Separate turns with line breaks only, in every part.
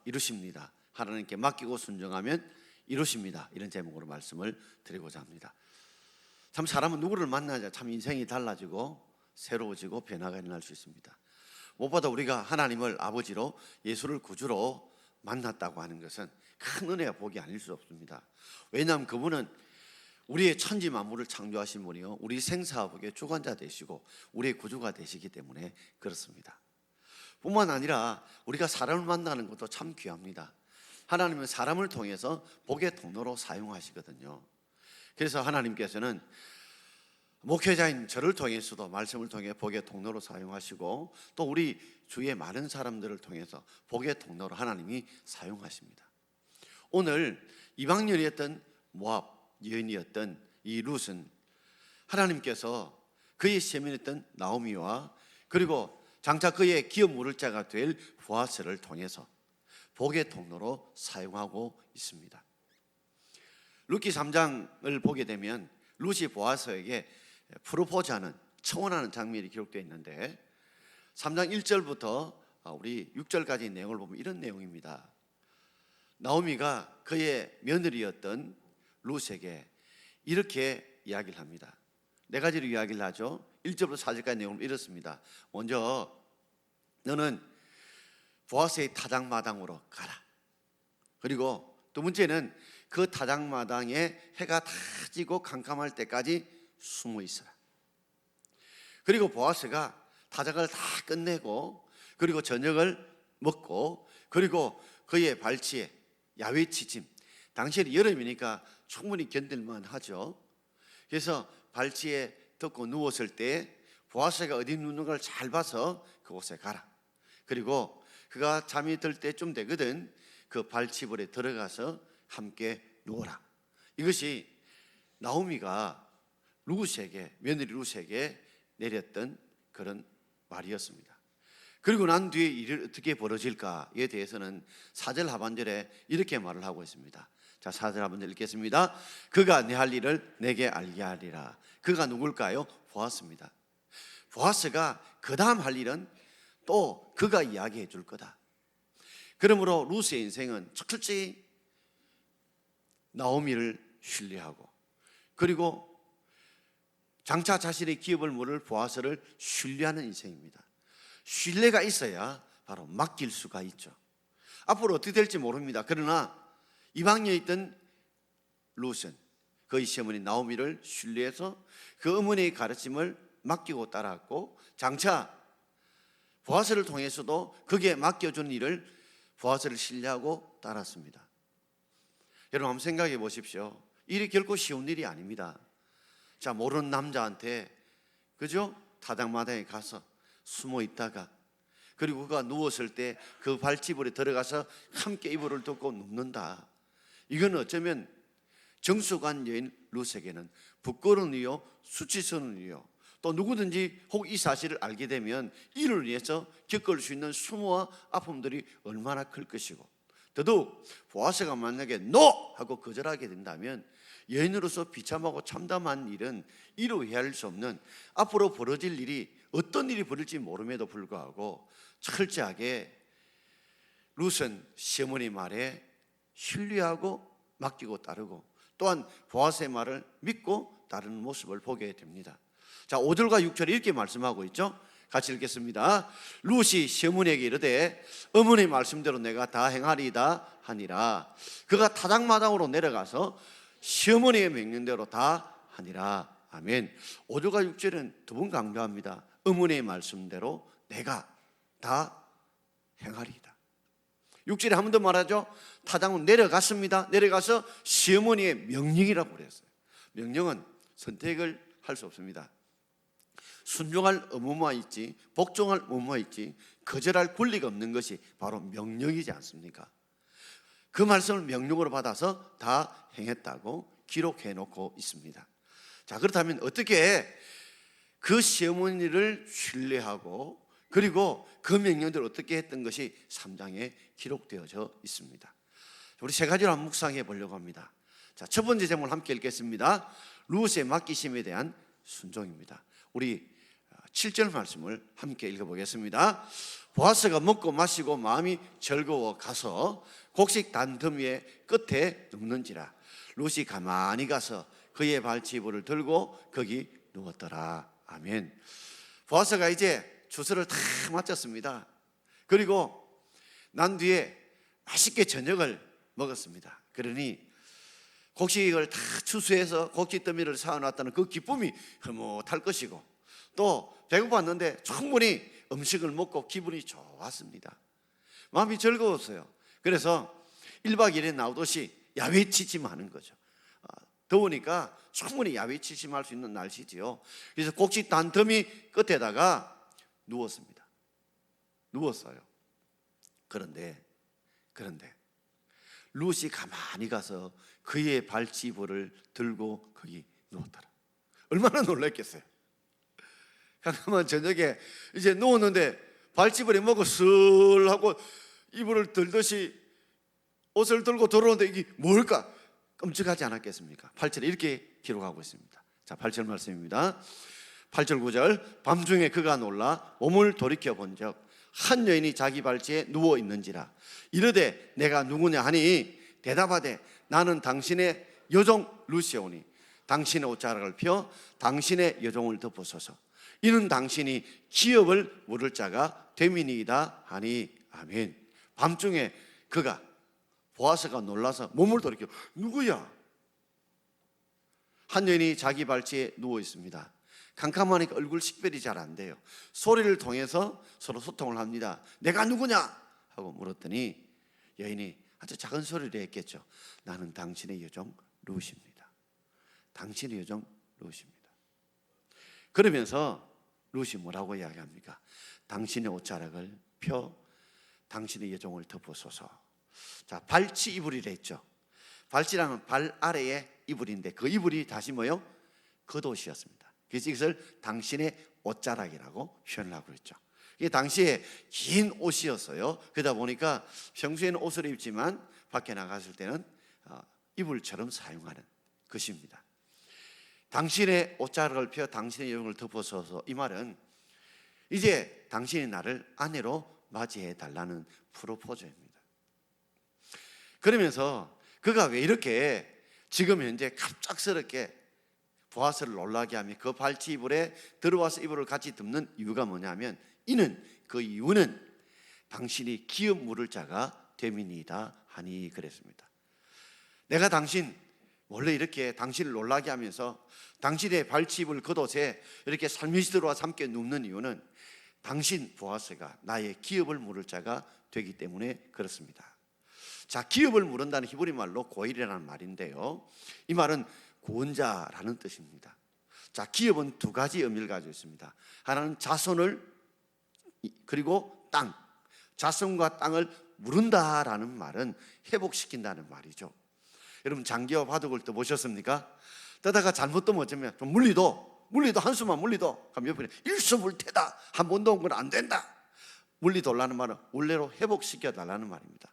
이루십니다. 하나님께 맡기고 순종하면 이루십니다. 이런 제목으로 말씀을 드리고자 합니다. 참 사람은 누구를 만나자 참 인생이 달라지고 새로워지고 변화가 일어날 수 있습니다. 무엇보다 우리가 하나님을 아버지로 예수를 구주로 만났다고 하는 것은 큰 은혜와 복이 아닐 수 없습니다. 왜냐하면 그분은 우리의 천지 만물을 창조하신 분이요, 우리 생사복의 주관자 되시고 우리의 구주가 되시기 때문에 그렇습니다. 뿐만 아니라 우리가 사람을 만나는 것도 참 귀합니다. 하나님은 사람을 통해서 복의 통로로 사용하시거든요. 그래서 하나님께서는 목회자인 저를 통해서도 말씀을 통해 복의 통로로 사용하시고, 또 우리 주위의 많은 사람들을 통해서 복의 통로로 하나님이 사용하십니다. 오늘 이방인이었던 모압 여인이었던 이 룻은 하나님께서 그의 시어머니였던 나오미와 그리고 장차 그의 기업 물을 자가 될 보아스를 통해서 복의 통로로 사용하고 있습니다. 룻기 3장을 보게 되면 룻이 보아스에게 프로포즈하는, 청혼하는 장면이 기록되어 있는데 3장 1절부터 우리 6절까지 내용을 보면 이런 내용입니다. 나오미가 그의 며느리였던 룻에게 이렇게 이야기를 합니다. 네 가지로 이야기를 하죠. 1절부터 4절까지 내용을 이렇습니다. 먼저 너는 보아스의 타작마당으로 가라. 그리고 두 번째는 그 타작마당에 해가 다 지고 캄캄할 때까지 숨어 있어라. 그리고 보아스가 타작을 다 끝내고 그리고 저녁을 먹고 그리고 그의 발치에 야외 치침, 당시에는 여름이니까 충분히 견딜만 하죠. 그래서 발치에 덮고 누웠을 때 보아스가 어디 눕는 걸 잘 봐서 그곳에 가라. 그리고 그가 잠이 들 때쯤 되거든 그 발치벌에 들어가서 함께 누워라. 이것이 나오미가 룻에게, 며느리 룻에게 내렸던 그런 말이었습니다. 그리고 난 뒤에 일이 어떻게 벌어질까에 대해서는 4절 하반절에 이렇게 말을 하고 있습니다. 자, 4절 하반절 읽겠습니다. 그가 내 할 일을 내게 알게 하리라. 그가 누굴까요? 보아스입니다. 보아스가 그 다음 할 일은 또 그가 이야기해 줄 거다. 그러므로 룻의 인생은 철저히 나오미를 신뢰하고 그리고 장차 자신의 기업을 물을 보아스를 신뢰하는 인생입니다. 신뢰가 있어야 바로 맡길 수가 있죠. 앞으로 어떻게 될지 모릅니다. 그러나 이방인에 있던 룻은 그의 시어머니 나오미를 신뢰해서 그 어머니의 가르침을 맡기고 따랐고, 장차 보아스를 통해서도 그게 맡겨준 일을 보아스를 신뢰하고 따랐습니다. 여러분 한번 생각해 보십시오. 일이 결코 쉬운 일이 아닙니다. 자, 모르는 남자한테 그죠? 타작마당에 가서 숨어 있다가 그리고 그가 누웠을 때 그 발치벌에 들어가서 함께 이불을 덮고 눕는다. 이건 어쩌면 정숙한 여인 룻에게는 부끄러운 일이요, 수치스러운 일이요, 또 누구든지 혹 이 사실을 알게 되면 이를 위해서 겪을 수 있는 수모와 아픔들이 얼마나 클 것이고, 더더욱 보아스가 만약에 NO! 하고 거절하게 된다면 여인으로서 비참하고 참담한 일은 이루 헤아릴 수 없는, 앞으로 벌어질 일이 어떤 일이 벌일지 모름에도 불구하고 철저하게 룻은 시어머니 말에 신뢰하고 맡기고 따르고 또한 보아스의 말을 믿고 따르는 모습을 보게 됩니다. 자, 5절과 6절에 이렇게 말씀하고 있죠. 같이 읽겠습니다. 룻이 시어머니에게 이르되 어머니 말씀대로 내가 다 행하리이다 하니라. 그가 타작마당으로 내려가서 시어머니의 명령대로 다 하니라. 아멘. 5절과 6절은 두 번 강조합니다. 어머니의 말씀대로 내가 다 행하리이다. 6절에 한 번 더 말하죠. 타작으로 내려갔습니다. 내려가서 시어머니의 명령이라고 그랬어요. 명령은 선택을 할 수 없습니다. 순종할 의무가 있지, 복종할 의무가 있지, 거절할 권리가 없는 것이 바로 명령이지 않습니까? 그 말씀을 명령으로 받아서 다 행했다고 기록해 놓고 있습니다. 자, 그렇다면 어떻게 그 시어머니를 신뢰하고 그리고 그 명령대로 어떻게 했던 것이 3장에 기록되어져 있습니다. 우리 세 가지로 한번 묵상해 보려고 합니다. 자, 첫 번째 제목을 함께 읽겠습니다. 룻의 맡기심에 대한 순종입니다. 우리 7절 말씀을 함께 읽어보겠습니다. 보아스가 먹고 마시고 마음이 즐거워 가서 곡식 단더미의 끝에 눕는지라. 룻이 가만히 가서 그의 발치부를 들고 거기 누웠더라. 아멘. 보아스가 이제 주스를 다 마쳤습니다. 그리고 난 뒤에 맛있게 저녁을 먹었습니다. 그러니 곡식을 다 추수해서 곡식 더미를 쌓아놨다는 그 기쁨이 흐뭇할 것이고, 또 배고팠는데 충분히 음식을 먹고 기분이 좋았습니다. 마음이 즐거웠어요. 그래서 1박 2일에 나오듯이 야외 취침하는 거죠. 더우니까 충분히 야외 취침할 수 있는 날씨지요. 그래서 곡식 단더미 끝에다가 누웠습니다. 누웠어요. 그런데 룻이 가만히 가서 그의 발치부를 들고 거기 누웠더라. 얼마나 놀랐겠어요. 잠깐만, 저녁에 이제 누웠는데 발치부를 먹고 슬 하고 이불을 들듯이 옷을 들고 들어오는데 이게 뭘까? 끔찍하지 않았겠습니까? 8절에 이렇게 기록하고 있습니다. 자, 8절 말씀입니다. 8절 9절. 밤중에 그가 놀라 몸을 돌이켜 본적 한 여인이 자기 발치에 누워 있는지라. 이르되 내가 누구냐 하니 대답하되 나는 당신의 여종 룻이오니 당신의 옷자락을 펴 당신의 여종을 덮으소서. 이는 당신이 기업을 물을 자가 됨이니이다 하니. 아멘. 밤중에 그가, 보아스가 놀라서 몸을 돌이켜, 누구야? 한 여인이 자기 발치에 누워 있습니다. 캄캄하니까 얼굴 식별이 잘 안 돼요. 소리를 통해서 서로 소통을 합니다. 내가 누구냐? 하고 물었더니 여인이 아주 작은 소리로 했겠죠. 나는 당신의 여종 룻입니다. 당신의 여종 룻입니다. 그러면서 룻이 뭐라고 이야기합니까? 당신의 옷자락을 펴 당신의 여종을 덮으소서. 자, 발치 이불이라 했죠. 발치라는 발 아래의 이불인데 그 이불이 다시 뭐요? 겉옷이었습니다. 그래서 이것을 당신의 옷자락이라고 표현을 하고 있죠. 이게 당시에 긴 옷이었어요. 그러다 보니까 평소에는 옷을 입지만 밖에 나갔을 때는 이불처럼 사용하는 것입니다. 당신의 옷자락을 펴 당신의 여종을 덮어서서, 이 말은 이제 당신이 나를 아내로 맞이해 달라는 프로포즈입니다. 그러면서 그가 왜 이렇게 지금 현재 갑작스럽게 보아스를 놀라게 하며 그 발치 이불에 들어와서 이불을 같이 덮는 이유가 뭐냐면, 그 이유는 당신이 기업 물을 자가 됨이니이다 하니 그랬습니다. 내가 당신 원래 이렇게 당신을 놀라게 하면서 당신의 발치 이불 겉옷에 이렇게 살며시 들어와서 함께 눕는 이유는 당신 보아스가 나의 기업을 물을 자가 되기 때문에 그렇습니다. 자, 기업을 물은다는 히브리 말로 고일이라는 말인데요, 이 말은 구원자라는 뜻입니다. 자, 기업은 두 가지 의미를 가지고 있습니다. 하나는 자손을, 그리고 땅. 자손과 땅을 물은다라는 말은 회복시킨다는 말이죠. 여러분, 장기와 바둑을 또 보셨습니까? 떠다가 잘못 뜨면 어쩌면 좀 물리도 한수만 물리도 그럼 옆에 일수불태다, 한 번 더 온 건 안 된다. 물리돌라는 말은 원래로 회복시켜 달라는 말입니다.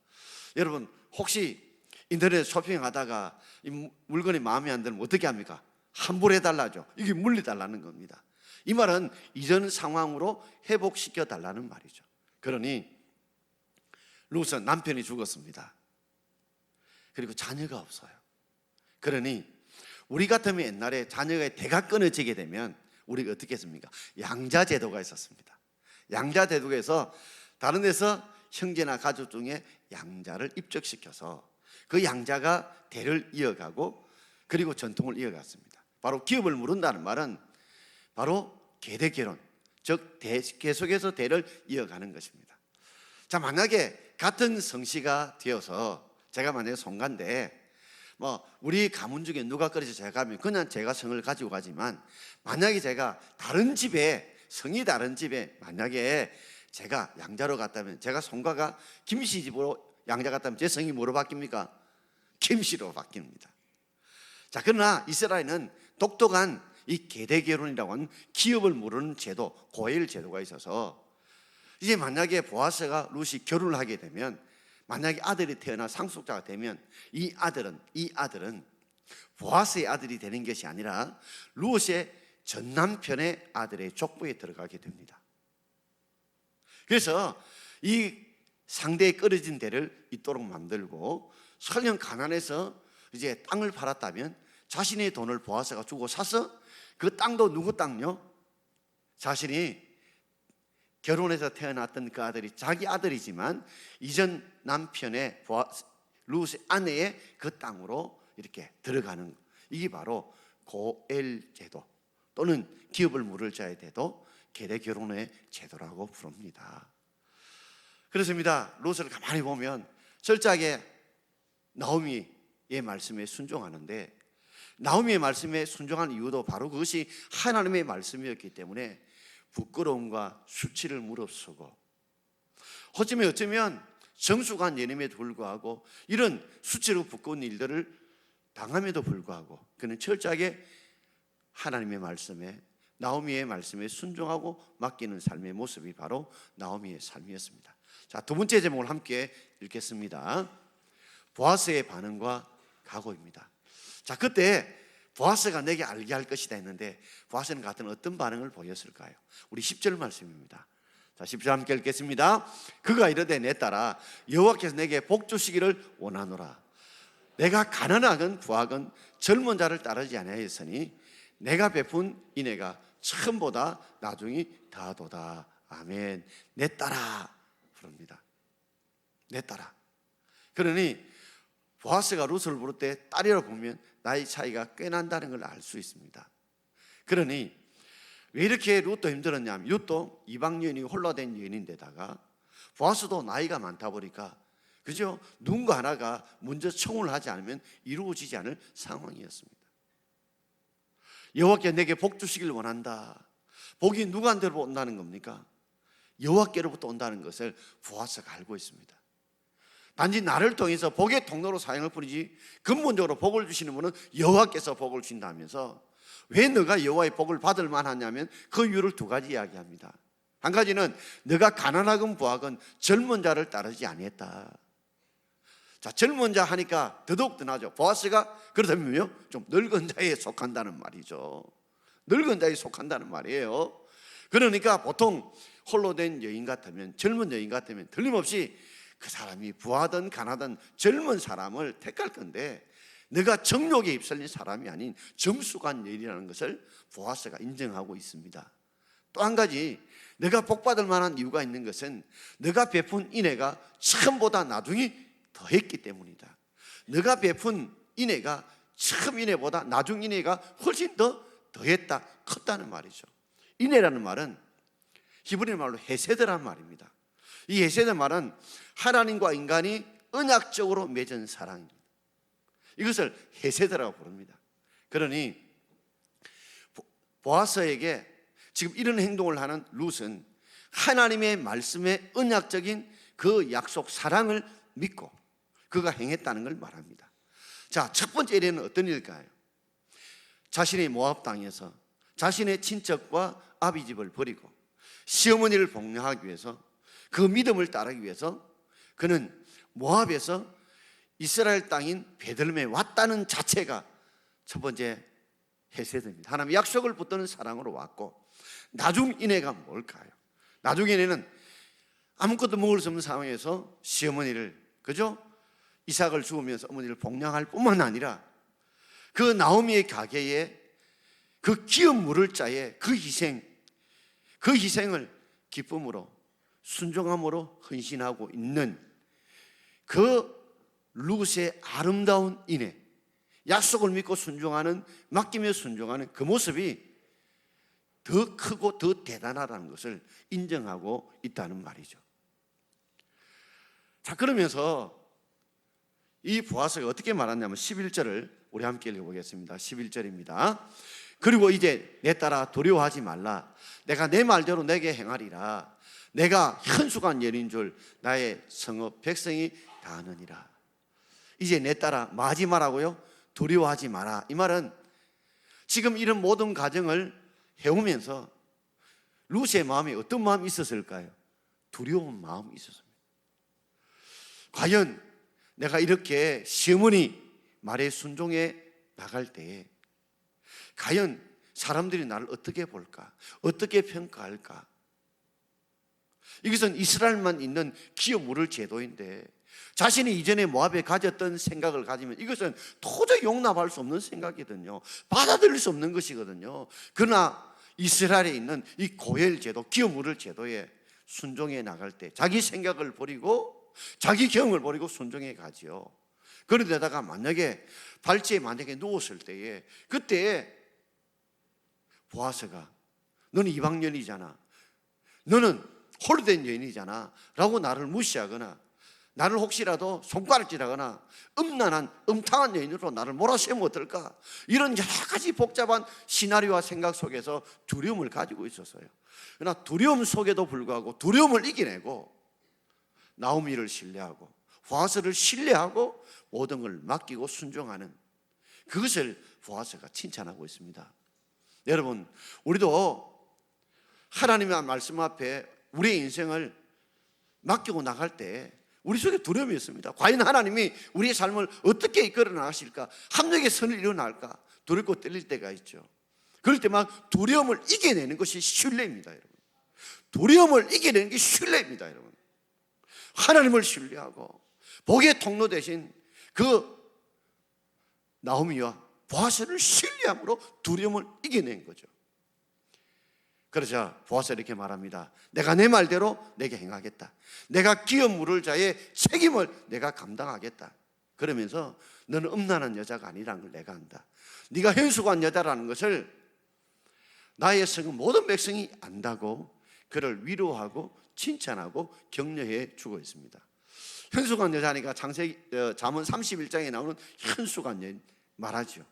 여러분, 혹시 인터넷 쇼핑하다가 이 물건이 마음에 안 들면 어떻게 합니까? 환불해달라죠. 이게 물리달라는 겁니다. 이 말은 이전 상황으로 회복시켜 달라는 말이죠. 그러니 룻은 남편이 죽었습니다. 그리고 자녀가 없어요. 그러니 우리 같으면 옛날에 자녀가 대가 끊어지게 되면 우리가 어떻게 했습니까? 양자 제도가 있었습니다. 양자 제도에서 다른 데서 형제나 가족 중에 양자를 입적시켜서 그 양자가 대를 이어가고 그리고 전통을 이어갔습니다. 바로 기업을 물은다는 말은 바로 계대결혼, 즉 계속해서 대를 이어가는 것입니다. 자, 만약에 같은 성씨가 되어서 제가 만약에 송가인데 우리 가문 중에 누가 끓여서 제가 가면 그냥 제가 성을 가지고 가지만, 만약에 제가 다른 집에, 성이 다른 집에 만약에 제가 양자로 갔다면, 제가 송가가 김씨 집으로 양자 갔다면 제 성이 뭐로 바뀝니까? 김씨로 바뀝니다. 자, 그러나 이스라엘은 독특한 이 계대결혼이라고 하는 기업을 물은 제도, 고엘 제도가 있어서 이제 만약에 보아스가 룻이 결혼을 하게 되면, 만약에 아들이 태어나 상속자가 되면 이 아들은 보아스의 아들이 되는 것이 아니라 룻의 전 남편의 아들의 족보에 들어가게 됩니다. 그래서 이 상대의 끊어진 대를 있도록 만들고, 설령 가난해서 이제 땅을 팔았다면 자신의 돈을 보아스가 주고 사서 그 땅도 누구 땅요? 자신이 결혼해서 태어났던 그 아들이 자기 아들이지만 이전 남편의 룻의 아내의 그 땅으로 이렇게 들어가는, 이게 바로 고엘 제도 또는 기업을 물을 자의 제도, 계례 결혼의 제도라고 부릅니다. 그렇습니다. 룻을 가만히 보면 철저하게 나오미의 말씀에 순종하는데, 나오미의 말씀에 순종한 이유도 바로 그것이 하나님의 말씀이었기 때문에 부끄러움과 수치를 무릅쓰고, 어쩌면 정숙한 예림에도 불구하고 이런 수치로 부끄러운 일들을 당함에도 불구하고 그는 철저하게 하나님의 말씀에, 나오미의 말씀에 순종하고 맡기는 삶의 모습이 바로 나오미의 삶이었습니다. 자, 두 번째 제목을 함께 읽겠습니다. 보아스의 반응과 각오입니다. 자, 그때 보아스가 내게 알게 할 것이다 했는데 보아스는 같은 어떤 반응을 보였을까요? 우리 10절 말씀입니다. 자, 10절 함께 읽겠습니다. 그가 이르되 내 딸아 여호와께서 내게 복 주시기를 원하노라. 내가 가난하건 부하건 젊은 자를 따르지 아니하였으니 내가 베푼 인애가 처음보다 나중이 다하도다. 아멘. 내 딸아 부릅니다. 내 딸아. 그러니 보아스가 룻을 부를 때 딸이라고 보면 나이 차이가 꽤 난다는 걸 알 수 있습니다. 그러니 왜 이렇게 룻도 힘들었냐면, 룻도 이방 여인이 홀로 된 여인인데다가 보아스도 나이가 많다 보니까, 그죠? 누군가 하나가 먼저 청혼을 하지 않으면 이루어지지 않을 상황이었습니다. 여호와께 내게 복 주시길 원한다. 복이 누구한테로 온다는 겁니까? 여호와께로부터 온다는 것을 보아스가 알고 있습니다. 단지 나를 통해서 복의 통로로 사용할 뿐이지 근본적으로 복을 주시는 분은 여호와께서 복을 주신다면서, 왜 너가 여호와의 복을 받을 만하냐면 그 이유를 두 가지 이야기합니다. 한 가지는 너가 가난하건 부하건 젊은 자를 따르지 아니했다. 자, 젊은 자 하니까 더더욱 나죠. 보아스가 그렇다면요, 좀 늙은 자에 속한다는 말이죠. 늙은 자에 속한다는 말이에요. 그러니까 보통 홀로 된 여인 같으면, 젊은 여인 같으면 틀림없이 그 사람이 부하든 가난하든 젊은 사람을 택할 건데, 너가 정욕에 휩쓸린 사람이 아닌 정숙한 여인이라는 것을 보아스가 인정하고 있습니다. 또 한 가지, 너가 복받을 만한 이유가 있는 것은 너가 베푼 인애가 처음보다 나중이 더했기 때문이다. 너가 베푼 인애가 처음 인애보다 나중 인애가 훨씬 더했다, 컸다는 말이죠. 인애라는 말은 히브리 말로 헤세드라는 말입니다. 이 헤세드 말은 하나님과 인간이 언약적으로 맺은 사랑입니다. 이것을 헤세드라고 부릅니다. 그러니 보아스에게 지금 이런 행동을 하는 룻은 하나님의 말씀에 언약적인 그 약속 사랑을 믿고 그가 행했다는 걸 말합니다. 자, 첫 번째 일에는 어떤 일일까요? 자신의 모압 땅에서 자신의 친척과 아비집을 버리고 시어머니를 복양하기 위해서, 그 믿음을 따르기 위해서 그는 모압에서 이스라엘 땅인 베들레헴에 왔다는 자체가 첫 번째 헤세드입니다. 하나님의 약속을 붙드는 사랑으로 왔고, 나중 인애가 뭘까요? 나중 인애는 아무것도 먹을 수 없는 상황에서 시어머니를, 그죠? 이삭을 죽으면서 어머니를 복양할 뿐만 아니라 그 나오미의 가게에 그 기업 물을 자의 그 희생을 기쁨으로 순종함으로 헌신하고 있는 그 룻의 아름다운 인애, 약속을 믿고 순종하는, 맡기며 순종하는 그 모습이 더 크고 더 대단하다는 것을 인정하고 있다는 말이죠. 자, 그러면서 이 보아스가 어떻게 말하냐면 11절을 우리 함께 읽어보겠습니다. 11절입니다. 그리고 이제 내 딸아 두려워하지 말라. 내가 내 말대로 내게 행하리라. 내가 현숙한 여인인 줄 나의 성읍 백성이 다 아느니라. 이제 내 딸아 마지 말라고요? 두려워하지 마라. 이 말은 지금 이런 모든 과정을 해오면서 룻의 마음에 어떤 마음이 있었을까요? 두려운 마음이 있었습니다. 과연 내가 이렇게 시어머니 말에 순종해 나갈 때에 과연 사람들이 나를 어떻게 볼까? 어떻게 평가할까? 이것은 이스라엘만 있는 기업 물을 제도인데 자신이 이전에 모압에 가졌던 생각을 가지면 이것은 도저히 용납할 수 없는 생각이거든요. 받아들일 수 없는 것이거든요. 그러나 이스라엘에 있는 이 고엘 제도, 기업 물을 제도에 순종해 나갈 때 자기 생각을 버리고 자기 경험을 버리고 순종해 가지요. 그런데다가 만약에 발치에 만약에 누웠을 때에 그때 보아스가 너는 이방년이잖아, 너는 홀된 여인이잖아 라고 나를 무시하거나 나를 혹시라도 손가락질하거나 음란한 음탕한 여인으로 나를 몰아세우면 어떨까, 이런 여러 가지 복잡한 시나리오와 생각 속에서 두려움을 가지고 있었어요. 그러나 두려움 속에도 불구하고 두려움을 이겨내고 나오미를 신뢰하고 보아스를 신뢰하고 모든 걸 맡기고 순종하는 그것을 보아스가 칭찬하고 있습니다. 여러분, 우리도 하나님의 말씀 앞에 우리의 인생을 맡기고 나갈 때 우리 속에 두려움이 있습니다. 과연 하나님이 우리의 삶을 어떻게 이끌어 나가실까, 합력의 선을 일어날까 두렵고 떨릴 때가 있죠. 그럴 때 막 두려움을 이겨내는 것이 신뢰입니다. 여러분, 두려움을 이겨내는 게 신뢰입니다. 여러분, 하나님을 신뢰하고 복의 통로 대신 그 나오미와 보아스를 신뢰함으로 두려움을 이겨낸 거죠. 그러자 보아스가 이렇게 말합니다. 내가 내 말대로 내게 행하겠다. 내가 기업 물을 자의 책임을 내가 감당하겠다. 그러면서 너는 음란한 여자가 아니라는 걸 내가 안다. 네가 현숙한 여자라는 것을 나의 성은 모든 백성이 안다고 그를 위로하고 칭찬하고 격려해 주고 있습니다. 현숙한 여자니까 잠언 31장에 나오는 현숙한 여인 말하죠.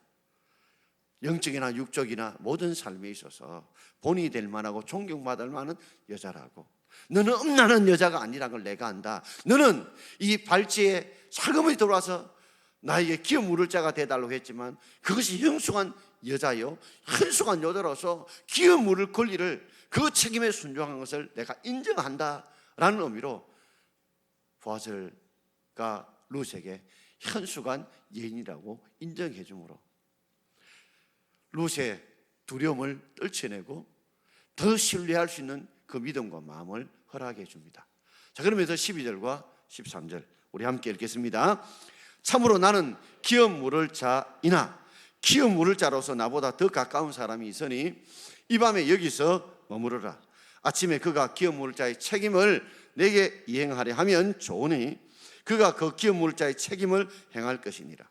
영적이나 육적이나 모든 삶에 있어서 본이 될 만하고 존경받을 만한 여자라고, 너는 음란한 여자가 아니라는 걸 내가 안다. 너는 이 발치에 살금이 들어와서 나에게 기업 물을 자가 되달라고 했지만 그것이 형숙한 여자요, 현숙한 여자로서 기업 물을 권리를 그 책임에 순종한 것을 내가 인정한다라는 의미로 보아스가 룻에게 현숙한 여인이라고 인정해 주므로 룻의 두려움을 떨쳐내고 더 신뢰할 수 있는 그 믿음과 마음을 허락해 줍니다. 자, 그러면서 12절과 13절 우리 함께 읽겠습니다. 참으로 나는 기업 물을 자이나 기업 물을 자로서 나보다 더 가까운 사람이 있으니 이 밤에 여기서 머무르라. 아침에 그가 기업 물을 자의 책임을 내게 이행하려 하면 좋으니 그가 그 기업 물을 자의 책임을 행할 것이니라.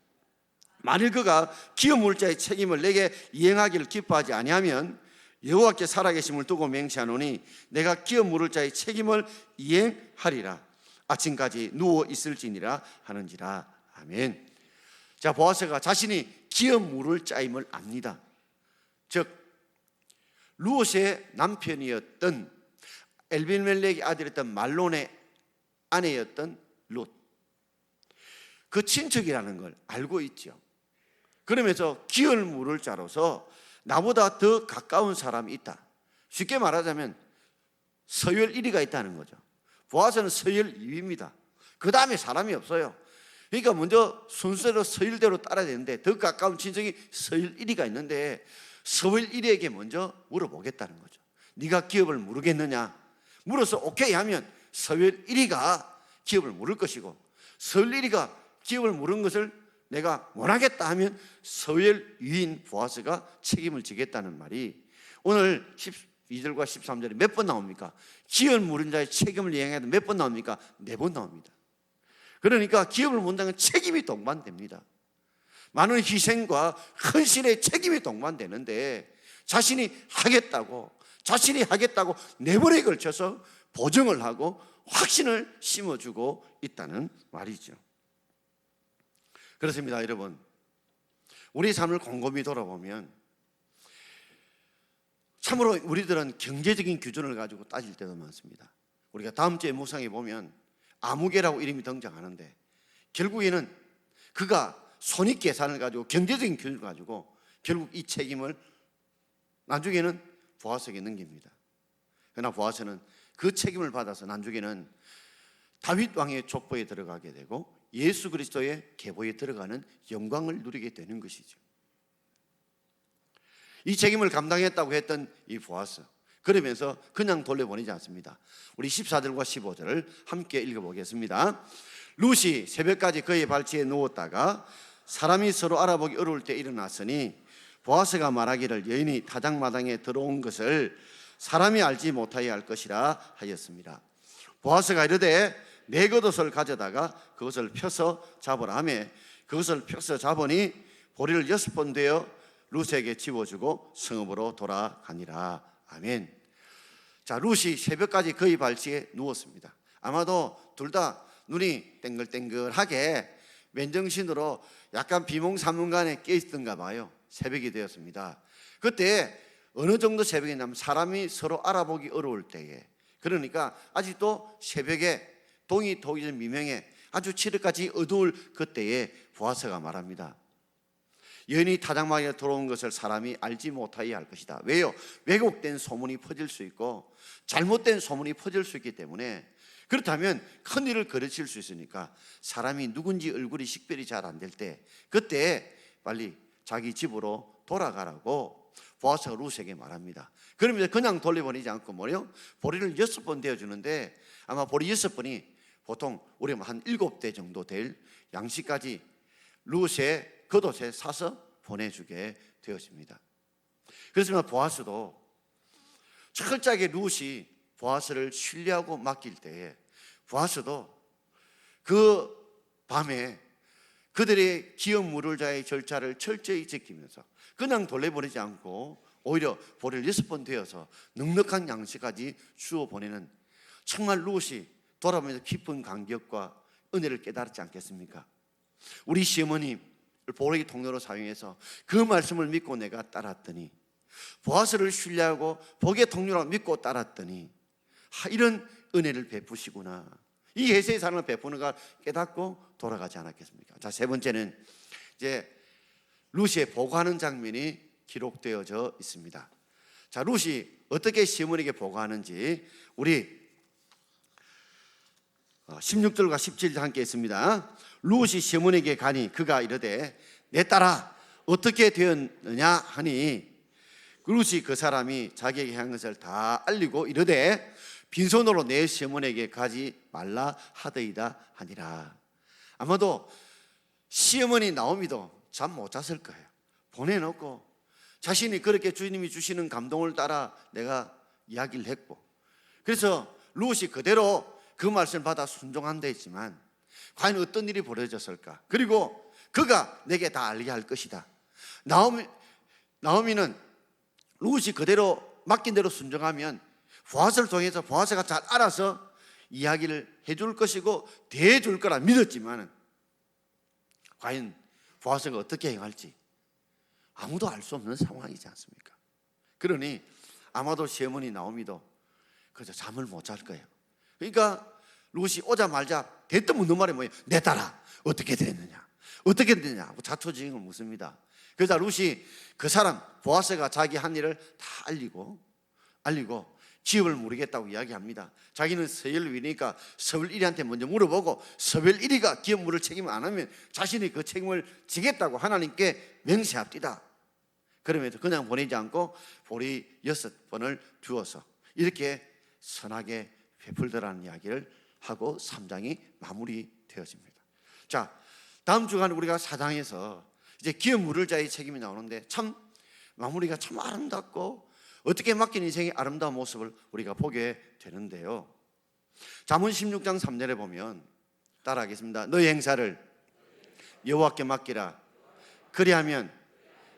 만일 그가 기업 물을 자의 책임을 내게 이행하기를 기뻐하지 아니하면 여호와께 살아계심을 두고 맹세하노니 내가 기업 물을 자의 책임을 이행하리라. 아침까지 누워 있을지니라 하는지라. 아멘. 자, 보아스가 자신이 기업 물을 자임을 압니다. 즉 룻의 남편이었던 엘비멜렉의 아들이었던 말론의 아내였던 룻, 그 친척이라는 걸 알고 있죠. 그러면서 기업 물을 자로서 나보다 더 가까운 사람이 있다. 쉽게 말하자면 서열 1위가 있다는 거죠. 보아스는 서열 2위입니다. 그 다음에 사람이 없어요. 그러니까 먼저 순서로 서열대로 따라야 되는데 더 가까운 친척이 서열 1위가 있는데 서열 1위에게 먼저 물어보겠다는 거죠. 네가 기업을 물으겠느냐? 물어서 오케이 하면 서열 1위가 기업을 물을 것이고, 서열 1위가 기업을 물은 것을 내가 원하겠다 하면 서열 2위인 보아스가 책임을 지겠다는 말이 오늘 12절과 13절에 몇 번 나옵니까? 기업을 물은 자의 책임을 이행해야 몇 번 나옵니까? 4번 나옵니다. 그러니까 기업을 문다는 책임이 동반됩니다. 많은 희생과 헌신의 책임이 동반되는데 자신이 하겠다고 4번에 걸쳐서 보증을 하고 확신을 심어주고 있다는 말이죠. 그렇습니다. 여러분, 우리 삶을 곰곰이 돌아보면 참으로 우리들은 경제적인 기준을 가지고 따질 때도 많습니다. 우리가 다음 주에 묵상해 보면 아무개라고 이름이 등장하는데 결국에는 그가 손익계산을 가지고 경제적인 기준을 가지고 결국 이 책임을 나중에는 보아스에게 넘깁니다. 그러나 보아스는 그 책임을 받아서 나중에는 다윗 왕의 족보에 들어가게 되고 예수 그리스도의 계보에 들어가는 영광을 누리게 되는 것이죠. 이 책임을 감당했다고 했던 이 보아스, 그러면서 그냥 돌려보내지 않습니다. 우리 14절과 15절을 함께 읽어보겠습니다. 룻이 새벽까지 그의 발치에 누웠다가 사람이 서로 알아보기 어려울 때 일어났으니 보아스가 말하기를 여인이 타작마당에 들어온 것을 사람이 알지 못하여 할 것이라 하였습니다. 보아스가 이르되 내 겉옷을 가져다가 그것을 펴서 잡으라 하며 그것을 펴서 잡으니 보리를 6번 되어 룻에게 집어주고 성읍으로 돌아가니라. 아멘. 자, 룻이 새벽까지 그의 발치에 누웠습니다. 아마도 둘 다 눈이 땡글땡글하게 맨정신으로 약간 비몽사몽간에 깨있던가 봐요. 새벽이 되었습니다. 그때 어느 정도 새벽이냐면 사람이 서로 알아보기 어려울 때에, 그러니까 아직도 새벽에 동이 토기 전 미명에 아주 칠흑같이 어두울 그때에 보아스가 말합니다. 여인이 타작마당에 들어온 것을 사람이 알지 못하여 할 것이다. 왜요? 왜곡된 소문이 퍼질 수 있고 잘못된 소문이 퍼질 수 있기 때문에, 그렇다면 큰일을 거르칠 수 있으니까 사람이 누군지 얼굴이 식별이 잘 안 될 때, 그때 빨리 자기 집으로 돌아가라고 보아스가 룻에게 말합니다. 그러면서 그냥 돌려보내지 않고 뭐요? 보리를 6번 되어주는데, 아마 보리 6번이 보통 우리가 한 7대 정도 될 양식까지 룻의 겉옷에 사서 보내주게 되었습니다. 그렇지만 보아스도 철저하게 룻이 보아스를 신뢰하고 맡길 때에 보아스도 그 밤에 그들의 기업 물을자의 절차를 철저히 지키면서 그냥 돌려보내지 않고 오히려 보리를 6번 되어서 넉넉한 양식까지 주어 보내는, 정말 룻이 돌아보면서 깊은 감격과 은혜를 깨달았지 않겠습니까? 우리 시어머님 보리의 통로로 사용해서 그 말씀을 믿고 내가 따랐더니, 보아스를 신뢰하고 복의 통로라고 믿고 따랐더니 이런 은혜를 베푸시구나, 이 예수의 사랑을 베푸는 걸 깨닫고 돌아가지 않았겠습니까? 자, 세 번째는 이제 룻이 보고하는 장면이 기록되어져 있습니다. 자, 룻이 어떻게 시어머니에게 보고하는지 우리 16절과 17절 함께 있습니다. 룻이 시어머니에게 가니 그가 이르되 내 딸아 어떻게 되었느냐 하니, 룻이 그 사람이 자기에게 한 것을 다 알리고 이르되 빈손으로 내 시어머니에게 가지 말라 하더이다 하니라. 아마도 시어머니 나오미도 잠 못 잤을 거예요. 보내놓고 자신이 그렇게 주님이 주시는 감동을 따라 내가 이야기를 했고, 그래서 룻이 그대로 그 말씀을 받아 순종한다 했지만 과연 어떤 일이 벌어졌을까? 그리고 그가 내게 다 알게 할 것이다. 나오미는 룻이 그대로 맡긴 대로 순종하면 보아스를 통해서 보아스가 잘 알아서 이야기를 해줄 것이고 대해줄 거라 믿었지만 과연 보아스가 어떻게 행할지 아무도 알 수 없는 상황이지 않습니까? 그러니 아마도 시어머니 나오미도 그저 잠을 못 잘 거예요. 그러니까 룻이 오자마자 대뜸 묻는 말이 뭐예요? 내 딸아 어떻게 됐느냐, 어떻게 됐느냐 자초지종을 묻습니다. 그래서 룻이 그 사람 보아스가 자기 한 일을 다 알리고 기업을 물으겠다고 이야기합니다. 자기는 서열위니까 서열일이한테 먼저 물어보고 서열일이가 기업 물을 책임을 안 하면 자신이 그 책임을 지겠다고 하나님께 맹세합니다. 그러면서 그냥 보내지 않고 보리 6번을 주어서 이렇게 선하게 베풀더라는 이야기를 하고 3장이 마무리되어집니다. 자, 다음 주간 우리가 4장에서 이제 기업 물을 자의 책임이 나오는데 참 마무리가 참 아름답고 어떻게 맡긴 인생의 아름다운 모습을 우리가 보게 되는데요. 잠언 16장 3절에 보면 따라하겠습니다. 너의 행사를 여호와께 맡기라. 그리하면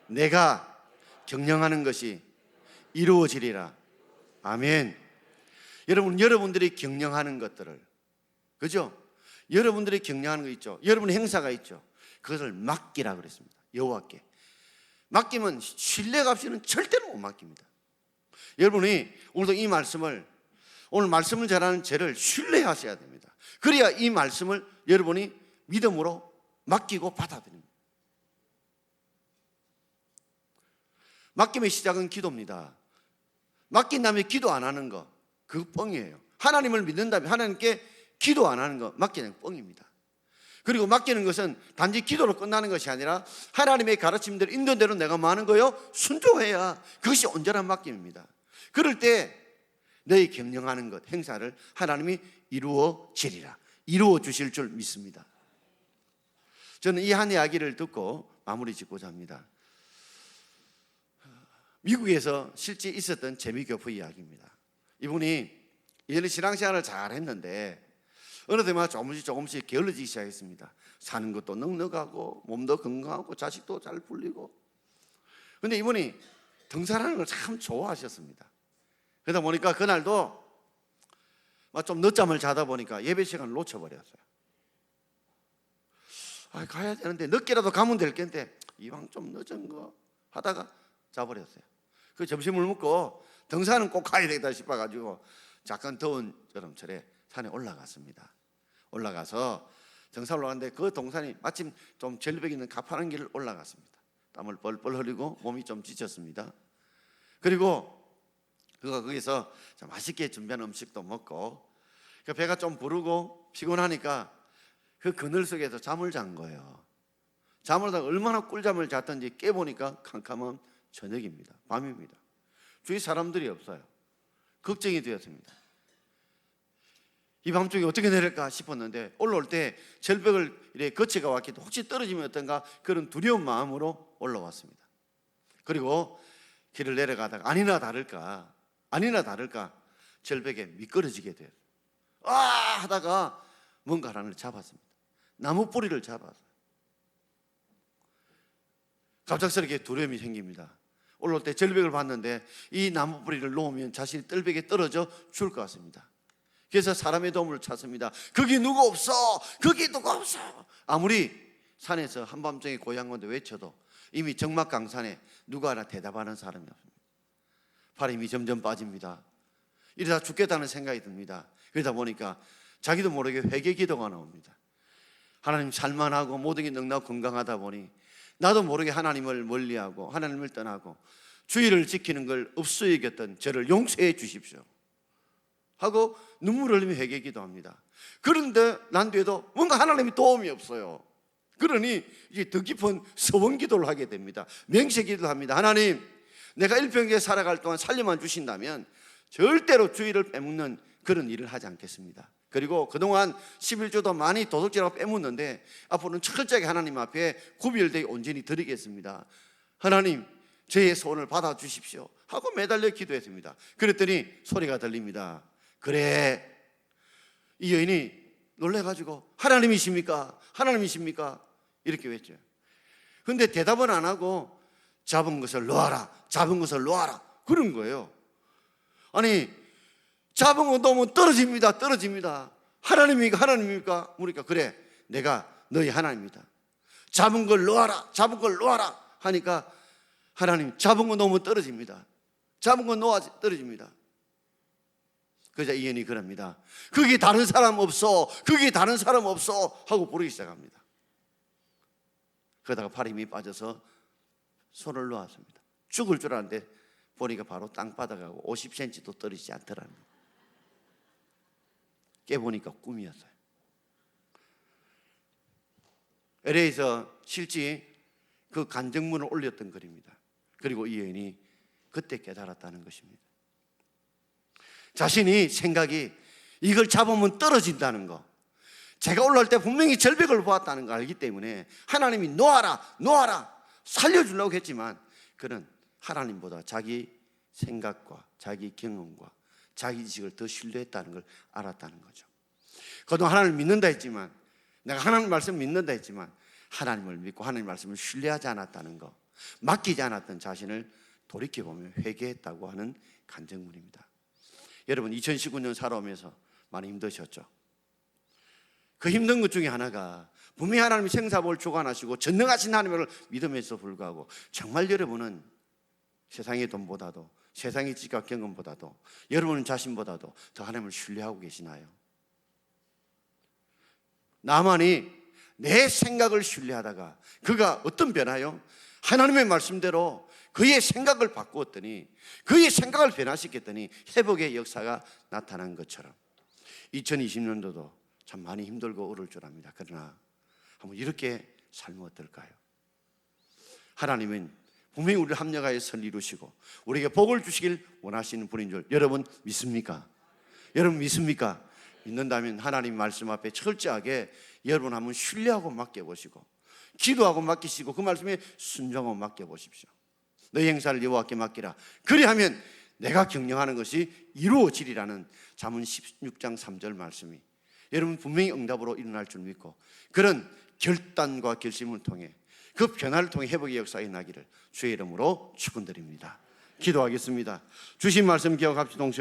내가 경영하는 것이 이루어지리라. 아멘. 여러분들이 경영하는 것들을, 그죠? 여러분들이 경영하는 거 있죠. 여러분의 행사가 있죠. 그것을 맡기라 그랬습니다. 여호와께 맡기면 신뢰가 없이는 절대로 못 맡깁니다. 여러분이 오늘도 이 말씀을, 오늘 말씀을 잘하는 저를 신뢰하셔야 됩니다. 그래야 이 말씀을 여러분이 믿음으로 맡기고 받아들입니다. 맡김의 시작은 기도입니다. 맡긴 다음에 기도 안 하는 거, 그거 뻥이에요. 하나님을 믿는 다음에 하나님께 기도 안 하는 거 맡기는 뻥입니다. 그리고 맡기는 것은 단지 기도로 끝나는 것이 아니라 하나님의 가르침대로 인도대로 내가 뭐 하는 거요? 순종해야 그것이 온전한 맡김입니다. 그럴 때 너희 경영하는 것, 행사를 하나님이 이루어지리라. 이루어 주실 줄 믿습니다. 저는 이 한 이야기를 듣고 마무리 짓고자 합니다. 미국에서 실제 있었던 재미교포 이야기입니다. 이분이 예전에 신앙생활을 잘 했는데 어느 때마다 조금씩 게을러지기 시작했습니다. 사는 것도 넉넉하고 몸도 건강하고 자식도 잘 불리고. 그런데 이분이 등산하는 걸 참 좋아하셨습니다. 그러다 보니까 그날도 좀 늦잠을 자다 보니까 예배 시간을 놓쳐버렸어요. 가야 되는데 늦게라도 가면 될 텐데 이왕 좀 늦은 거 하다가 자버렸어요. 그 점심을 먹고 등산은 꼭 가야 되겠다 싶어가지고 잠깐 더운 여름철에 산에 올라갔습니다. 올라가서 등산 올라갔는데 그 동산이 마침 좀 절벽 있는 가파른 길을 올라갔습니다. 땀을 뻘뻘 흘리고 몸이 좀 지쳤습니다. 그리고 그가 거기서 맛있게 준비한 음식도 먹고 배가 좀 부르고 피곤하니까 그 그늘 속에서 잠을 잔 거예요. 잠을 자다가 얼마나 꿀잠을 잤던지 깨보니까 캄캄한 저녁입니다. 밤입니다. 주위 사람들이 없어요. 걱정이 되었습니다. 이 밤중에 어떻게 내릴까 싶었는데 올라올 때 절벽을 이렇게 거치가 왔기 때문에 혹시 떨어지면 어떤가 그런 두려운 마음으로 올라왔습니다. 그리고 길을 내려가다가 아니나 다를까 절벽에 미끄러지게 돼요. 하다가 뭔가 하나를 잡았습니다. 나무 뿌리를 잡았어요. 갑작스럽게 두려움이 생깁니다. 올라올 때 절벽을 봤는데 이 나무 뿌리를 놓으면 자신이 절벽에 떨어져 죽을 것 같습니다. 그래서 사람의 도움을 찾습니다. 거기 누구 없어? 거기 누구 없어? 아무리 산에서 한밤중에 고향원도 외쳐도 이미 정막강산에 누가 하나 대답하는 사람이 없습니다. 팔에 힘이 점점 빠집니다. 이러다 죽겠다는 생각이 듭니다. 그러다 보니까 자기도 모르게 회개 기도가 나옵니다. 하나님 살만하고 모든 게 넉넉하고 건강하다 보니 나도 모르게 하나님을 멀리하고 하나님을 떠나고 주의를 지키는 걸 없어 여겼던 저를 용서해 주십시오 하고 눈물을 흘리며 회개 기도합니다. 그런데 난 뒤에도 뭔가 하나님이 도움이 없어요. 그러니 이제 더 깊은 서원 기도를 하게 됩니다. 맹세 기도를 합니다. 하나님, 내가 일평생 살아갈 동안 살려만 주신다면 절대로 주의를 빼먹는 그런 일을 하지 않겠습니다. 그리고 그동안 11조도 많이 도둑질하고 빼먹는데 앞으로는 철저하게 하나님 앞에 구별되게 온전히 드리겠습니다. 하나님, 저의 소원을 받아주십시오 하고 매달려 기도했습니다. 그랬더니 소리가 들립니다. 그래. 이 여인이 놀래가지고 하나님이십니까? 하나님이십니까? 이렇게 외쳐요. 그런데 대답은 안 하고 잡은 것을 놓아라, 잡은 것을 놓아라 그런 거예요. 아니, 잡은 거 놓으면 떨어집니다. 하나님입니까? 그러니까 그래, 내가 너희 하나님이다. 잡은 걸 놓아라 하니까 하나님, 잡은 거 놓으면 떨어집니다. 잡은 거 놓아 떨어집니다. 그러자 이현이 그럽니다. 거기 다른 사람 없어 하고 부르기 시작합니다. 그러다가 팔에 힘이 빠져서 손을 놓았습니다. 죽을 줄 알았는데 보니까 바로 땅바닥하고 50cm도 떨어지지 않더라는 거예요. 깨보니까 꿈이었어요. LA에서 실제 그 간증문을 올렸던 글입니다. 그리고 이 여인이 그때 깨달았다는 것입니다. 자신이 생각이 이걸 잡으면 떨어진다는 거, 제가 올라올 때 분명히 절벽을 보았다는 걸 알기 때문에 하나님이 놓아라 살려주려고 했지만 그는 하나님보다 자기 생각과 자기 경험과 자기 지식을 더 신뢰했다는 걸 알았다는 거죠. 그동안 하나님을 믿는다 했지만, 내가 하나님 말씀 믿는다 했지만 하나님을 믿고 하나님 말씀을 신뢰하지 않았다는 거, 맡기지 않았던 자신을 돌이켜보면 회개했다고 하는 간증문입니다. 여러분, 2019년 살아오면서 많이 힘드셨죠? 그 힘든 것 중에 하나가 분명히 하나님이 생사복을 주관하시고 전능하신 하나님을 믿음에서 불구하고 정말 여러분은 세상의 돈보다도 세상의 지각 경험보다도 여러분 자신보다도 더 하나님을 신뢰하고 계시나요? 나만이 내 생각을 신뢰하다가 그가 어떤 변화요? 하나님의 말씀대로 그의 생각을 바꾸었더니, 그의 생각을 변화시켰더니 회복의 역사가 나타난 것처럼 2020년도도 참 많이 힘들고 어려울 줄 압니다. 그러나 한번 이렇게 살면 어떨까요? 하나님은 분명히 우리를 합력하여 선 이루시고 우리에게 복을 주시길 원하시는 분인 줄 여러분 믿습니까? 여러분 믿습니까? 믿는다면 하나님 말씀 앞에 철저하게 여러분 한번 신뢰하고 맡겨보시고 기도하고 맡기시고 그 말씀에 순종하고 맡겨보십시오. 너희 행사를 여호와께 맡기라. 그리하면 내가 경영하는 것이 이루어지리라는 잠언 16장 3절 말씀이 여러분 분명히 응답으로 일어날 줄 믿고 그런 결단과 결심을 통해 그 변화를 통해 회복의 역사가 일어나기를 주의 이름으로 축원드립니다. 기도하겠습니다. 주신 말씀 기억합시다. 동시에